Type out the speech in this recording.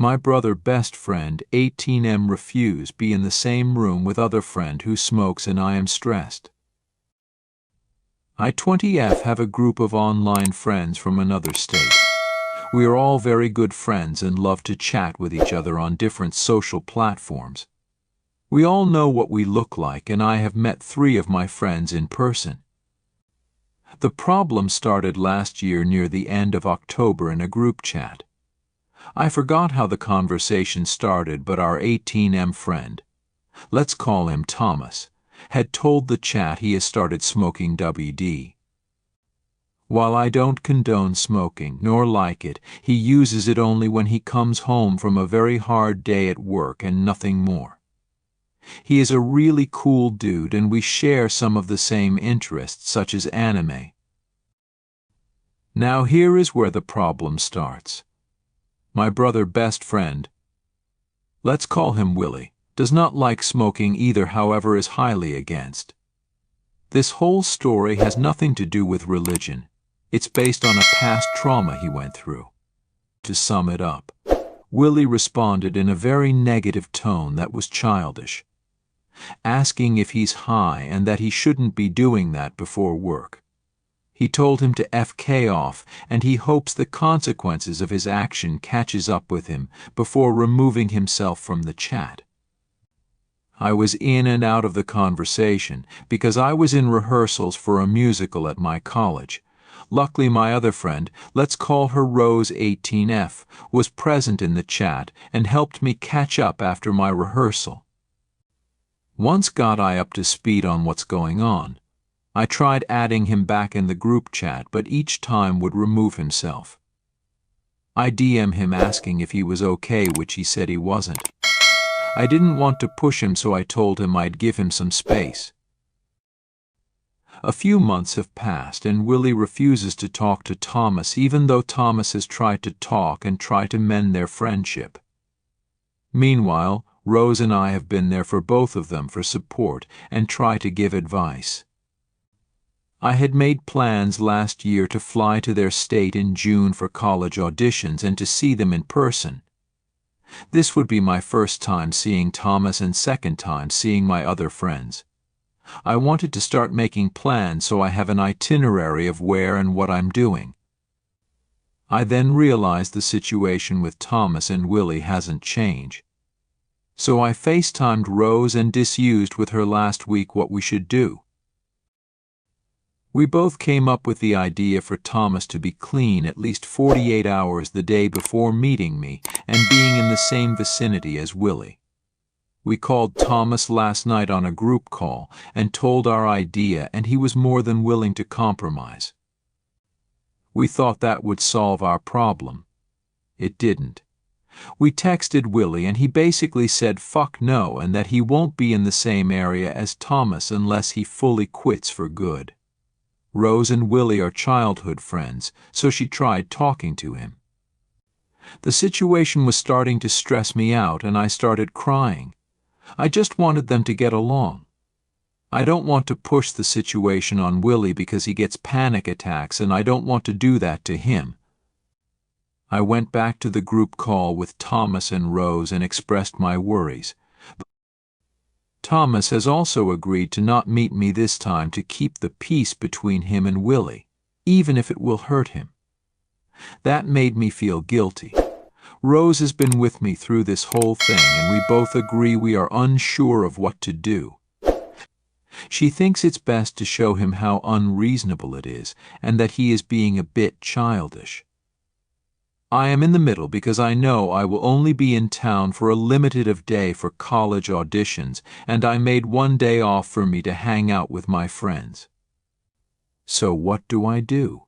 My brother best friend 18M refuse be in the same room with other friend who smokes and I am stressed. I 20F have a group of online friends from another state. We are all very good friends and love to chat with each other on different social platforms. We all know what we look like and I have met 3 of my friends in person. The problem started last year near the end of October in a group chat. I forgot how the conversation started, but our 18M friend, let's call him Thomas, had told the chat he has started smoking WD. While I don't condone smoking, nor like it, he uses it only when he comes home from a very hard day at work and nothing more. He is a really cool dude and we share some of the same interests, such as anime. Now here is where the problem starts. My brother best friend, let's call him Willie, does not like smoking either, however is highly against. This whole story has nothing to do with religion. It's based on a past trauma he went through. To sum it up, Willie responded in a very negative tone that was childish, asking if he's high and that he shouldn't be doing that before work. He told him to FK off and he hopes the consequences of his action catches up with him before removing himself from the chat. I was in and out of the conversation because I was in rehearsals for a musical at my college. Luckily my other friend, let's call her Rose 18F, was present in the chat and helped me catch up after my rehearsal. Once got I up to speed on what's going on, I tried adding him back in the group chat, but each time would remove himself. I DM him asking if he was okay, which he said he wasn't. I didn't want to push him, so I told him I'd give him some space. A few months have passed and Willie refuses to talk to Thomas, even though Thomas has tried to talk and try to mend their friendship. Meanwhile, Rose and I have been there for both of them for support and try to give advice. I had made plans last year to fly to their state in June for college auditions and to see them in person. This would be my first time seeing Thomas and second time seeing my other friends. I wanted to start making plans so I have an itinerary of where and what I'm doing. I then realized the situation with Thomas and Willie hasn't changed. So I FaceTimed Rose and discussed with her last week what we should do. We both came up with the idea for Thomas to be clean at least 48 hours the day before meeting me and being in the same vicinity as Willie. We called Thomas last night on a group call and told our idea, and he was more than willing to compromise. We thought that would solve our problem. It didn't. We texted Willie and he basically said fuck no and that he won't be in the same area as Thomas unless he fully quits for good. Rose and Willie are childhood friends, so she tried talking to him. The situation was starting to stress me out and I started crying. I just wanted them to get along. I don't want to push the situation on Willie because he gets panic attacks and I don't want to do that to him. I went back to the group call with Thomas and Rose and expressed my worries. Thomas has also agreed to not meet me this time to keep the peace between him and Willie, even if it will hurt him. That made me feel guilty. Rose has been with me through this whole thing and we both agree we are unsure of what to do. She thinks it's best to show him how unreasonable it is and that he is being a bit childish. I am in the middle because I know I will only be in town for a limited of day for college auditions, and I made one day off for me to hang out with my friends. So what do I do?